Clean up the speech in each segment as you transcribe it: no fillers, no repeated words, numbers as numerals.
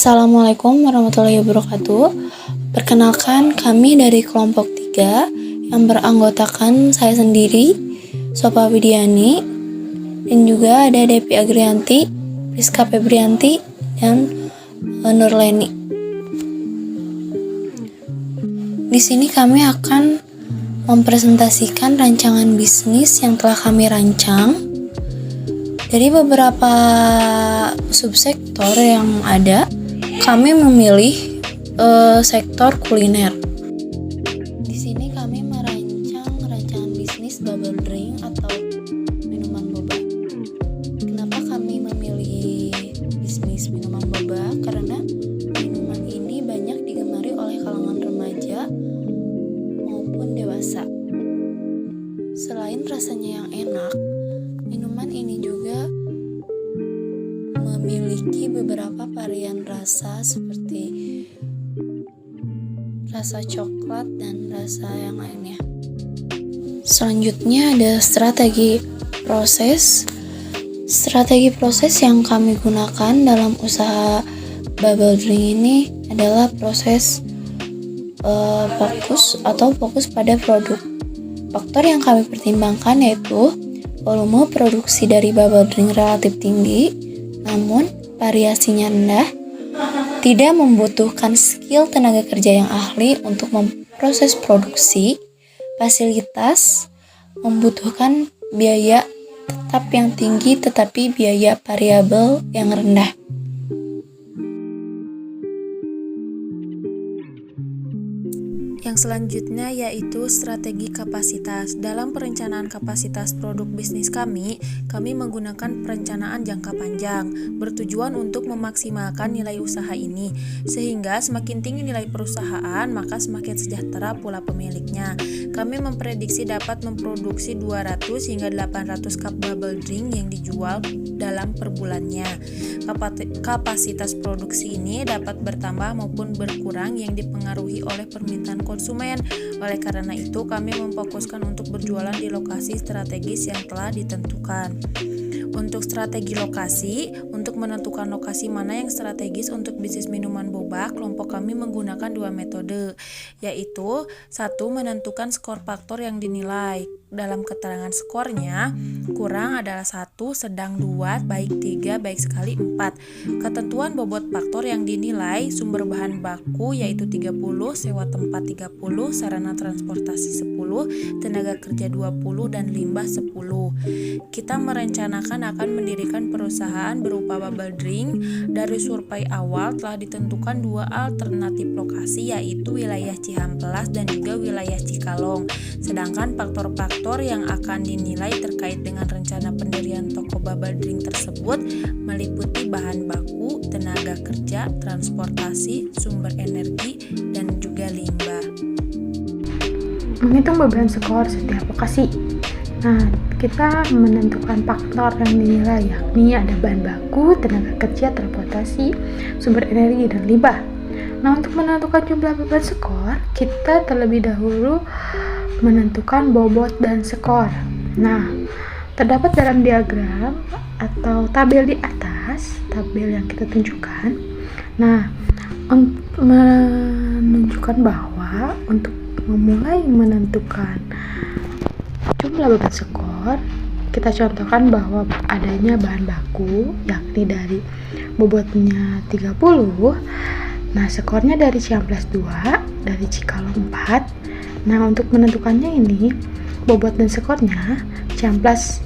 Assalamualaikum warahmatullahi wabarakatuh. Perkenalkan, kami dari kelompok 3 yang beranggotakan saya sendiri, Sopa Widiani, dan juga ada Depi Agrianti, Rizka Febrianti, dan Nurleni. Di sini kami akan mempresentasikan rancangan bisnis yang telah kami rancang dari beberapa subsektor yang ada. Kami memilih sektor kuliner. Di sini kami merancang rancangan bisnis bubble drink atau minuman boba. Kenapa kami memilih bisnis minuman boba? Karena minuman ini banyak digemari oleh kalangan remaja maupun dewasa. Selain rasanya yang enak, minuman ini juga memiliki beberapa varian rasa seperti rasa coklat dan rasa yang lainnya. Selanjutnya ada strategi proses. Strategi proses yang kami gunakan dalam usaha bubble drink ini adalah proses fokus pada produk. Faktor yang kami pertimbangkan yaitu volume produksi dari bubble drink relatif tinggi, namun variasinya rendah, tidak membutuhkan skill tenaga kerja yang ahli untuk memproses produksi, fasilitas, membutuhkan biaya tetap yang tinggi tetapi biaya variabel yang rendah. Yang selanjutnya yaitu strategi kapasitas. Dalam perencanaan kapasitas produk bisnis kami menggunakan perencanaan jangka panjang, bertujuan untuk memaksimalkan nilai usaha ini, sehingga semakin tinggi nilai perusahaan, maka semakin sejahtera pula pemiliknya. Kami memprediksi dapat memproduksi 200 hingga 800 cup bubble drink yang dijual dalam per bulannya. Kapasitas produksi ini dapat bertambah maupun berkurang yang dipengaruhi oleh permintaan konsumen. Oleh karena itu, kami memfokuskan untuk berjualan di lokasi strategis yang telah ditentukan. Untuk strategi lokasi, untuk menentukan lokasi mana yang strategis untuk bisnis minuman boba, kelompok kami menggunakan 2 metode, yaitu 1. Menentukan skor faktor yang dinilai. Dalam keterangan skornya, kurang adalah 1, sedang 2, baik 3, baik sekali 4. Ketentuan bobot faktor yang dinilai, sumber bahan baku yaitu 30, sewa tempat 30, sarana transportasi 10, tenaga kerja 20, dan limbah 10. Kita merencanakan akan mendirikan perusahaan berupa bubble drink. Dari survei awal telah ditentukan 2 alternatif lokasi, yaitu wilayah Cihampelas dan juga wilayah Cikalong. Sedangkan faktor-faktor yang akan dinilai terkait dengan rencana pendirian toko bubble drink tersebut meliputi bahan baku, tenaga kerja, transportasi, sumber energi, dan juga limbah. Menghitung beban skor setiap lokasi. Nah, kita menentukan faktor yang dinilai, yakni ada bahan baku, tenaga kerja, transportasi, sumber energi, dan limbah. Nah, untuk menentukan jumlah beban skor, kita terlebih dahulu menentukan bobot dan skor. Nah, terdapat dalam diagram atau tabel di atas, tabel yang kita tunjukkan. Nah, menunjukkan bahwa untuk memulai menentukan jumlah beban skor, kita contohkan bahwa adanya bahan baku, yakni dari bobotnya 30. Nah, skornya dari Ciamplas 2, dari Cikalong 4. Nah, untuk menentukannya ini, bobot dan skornya Ciamplas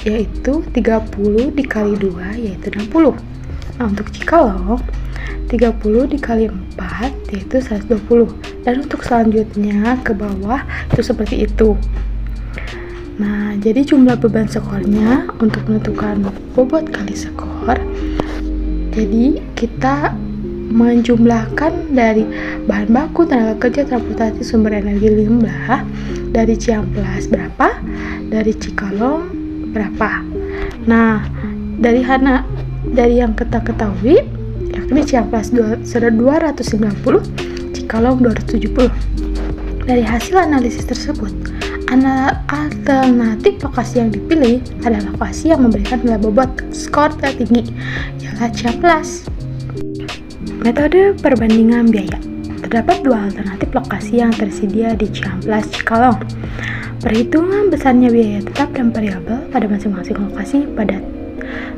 yaitu 30 dikali 2 yaitu 60. Nah, untuk Cikalong 30 dikali 4 yaitu 120. Dan untuk selanjutnya ke bawah itu seperti itu. Nah, jadi jumlah beban skornya untuk menentukan bobot kali skor. Jadi kita menjumlahkan dari bahan baku, tenaga kerja, transportasi, sumber energi, limbah. Dari Ciamplas berapa, dari Cikalong berapa. Nah, dari yang kita ketahui, yakni Ciamplas 290, Cikalong 270. Dari hasil analisis tersebut, alternatif lokasi yang dipilih adalah lokasi yang memberikan nilai bobot skor tertinggi, ialah Ciamplas. Metode perbandingan biaya. Terdapat dua alternatif lokasi yang tersedia di Cihamplas Cikalong. Perhitungan besarnya biaya tetap dan variabel pada masing-masing lokasi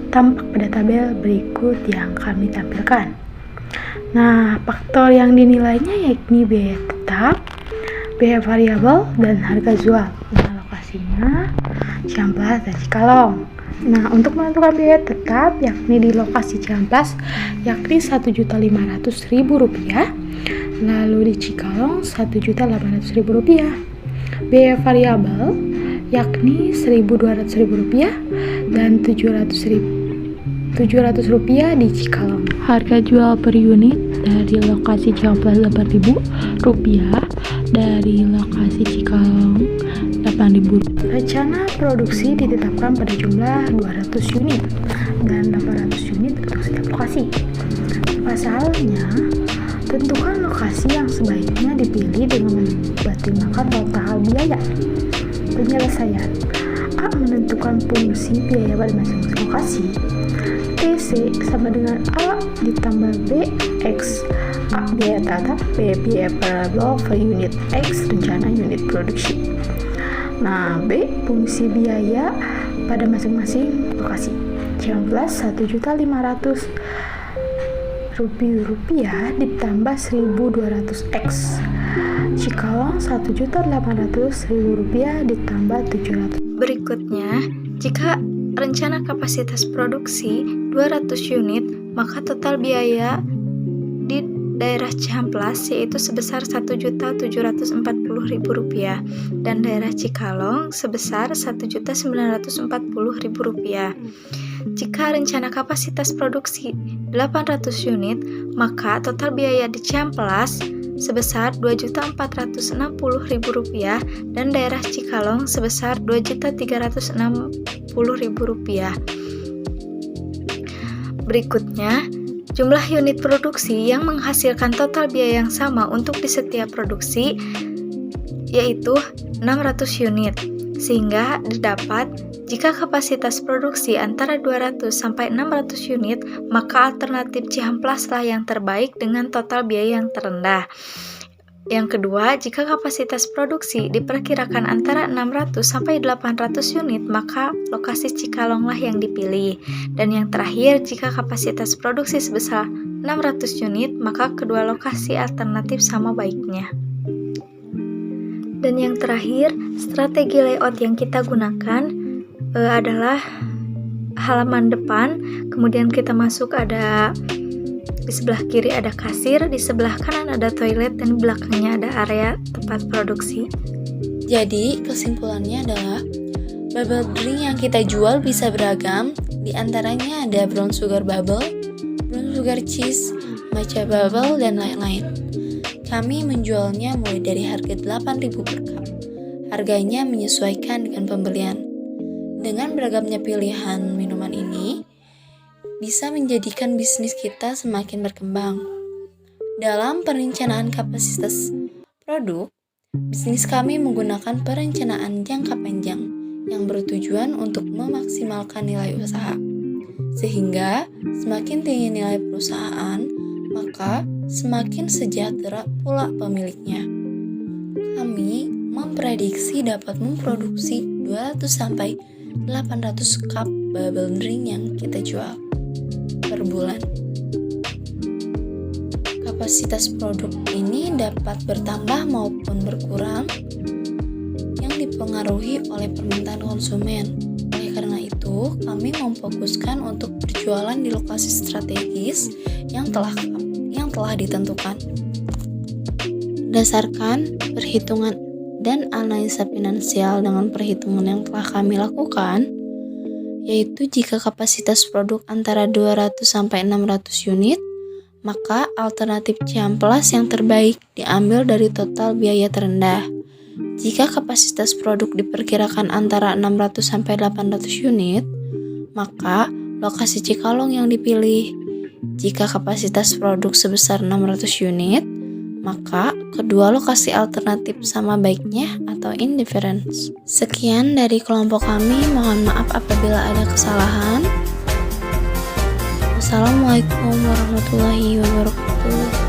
tampak pada tabel berikut yang kami tampilkan. Nah, faktor yang dinilainya yakni biaya tetap, biaya variabel, dan harga jual. Nah, lokasinya Cihamplas dan Cikalong. Nah, untuk menentukan biaya tetap yakni di lokasi Cihamplas yakni Rp1.500.000, lalu di Cikalong Rp1.800.000. Biaya variabel yakni Rp1.200.000 dan Rp700.000 di Cikalong. Harga jual per unit dari lokasi Cihamplas Rp8.000, dari lokasi Cikalong Rp8.000. Rencana produksi ditetapkan pada jumlah 200 unit dan 800 unit untuk setiap lokasi. Pasalnya, tentukan lokasi yang sebaiknya dipilih dengan mempertimbangkan total biaya. Penyelesaian: A. Menentukan fungsi biaya pada masing-masing lokasi. TC sama dengan A ditambah B X. A. Biaya tetap, B. Biaya variabel per unit, X. Rencana unit produksi. Nah, B. Fungsi biaya pada masing-masing lokasi. Cihamplas Rp1.500.000 ditambah 1.200 X. Cikalong Rp1.800.000 ditambah 700. Berikutnya, jika rencana kapasitas produksi 200 unit, maka total biaya di daerah Cihamplas yaitu sebesar Rp1.740.000 dan daerah Cikalong sebesar Rp1.940.000. Jika rencana kapasitas produksi 800 unit, maka total biaya di Cihamplas sebesar Rp2.460.000 dan daerah Cikalong sebesar Rp2.360.000. Berikutnya, jumlah unit produksi yang menghasilkan total biaya yang sama untuk di setiap produksi yaitu 600 unit, sehingga didapat jika kapasitas produksi antara 200 sampai 600 unit, maka alternatif Cihamplas lah yang terbaik dengan total biaya yang terendah. Yang kedua, jika kapasitas produksi diperkirakan antara 600 sampai 800 unit, maka lokasi Cikalong lah yang dipilih. Dan yang terakhir, jika kapasitas produksi sebesar 600 unit, maka kedua lokasi alternatif sama baiknya. Dan yang terakhir, strategi layout yang kita gunakan adalah halaman depan, kemudian kita masuk ada di sebelah kiri ada kasir, di sebelah kanan ada toilet, dan di belakangnya ada area tempat produksi. Jadi kesimpulannya adalah bubble drink yang kita jual bisa beragam, di antaranya ada brown sugar bubble, brown sugar cheese, matcha bubble, dan lain-lain. Kami menjualnya mulai dari harga Rp8.000 per cup. Harganya menyesuaikan dengan pembelian. Dengan beragamnya pilihan minuman ini, bisa menjadikan bisnis kita semakin berkembang. Dalam perencanaan kapasitas produk, bisnis kami menggunakan perencanaan jangka panjang yang bertujuan untuk memaksimalkan nilai usaha. Sehingga semakin tinggi nilai perusahaan, maka semakin sejahtera pula pemiliknya. Kami memprediksi dapat memproduksi 200 sampai 800 cup bubble drink yang kita jual per bulan. Kapasitas produk ini dapat bertambah maupun berkurang yang dipengaruhi oleh permintaan konsumen. Oleh karena itu, kami memfokuskan untuk berjualan di lokasi strategis yang telah ditentukan. Berdasarkan perhitungan dan analisa finansial dengan perhitungan yang telah kami lakukan, yaitu jika kapasitas produk antara 200 sampai 600 unit, maka alternatif Cihamplas yang terbaik diambil dari total biaya terendah. Jika kapasitas produk diperkirakan antara 600 sampai 800 unit, maka lokasi Cikalong yang dipilih. Jika kapasitas produk sebesar 600 unit, maka kedua lokasi alternatif sama baiknya atau indifference. Sekian dari kelompok kami, mohon maaf apabila ada kesalahan. Wassalamualaikum warahmatullahi wabarakatuh.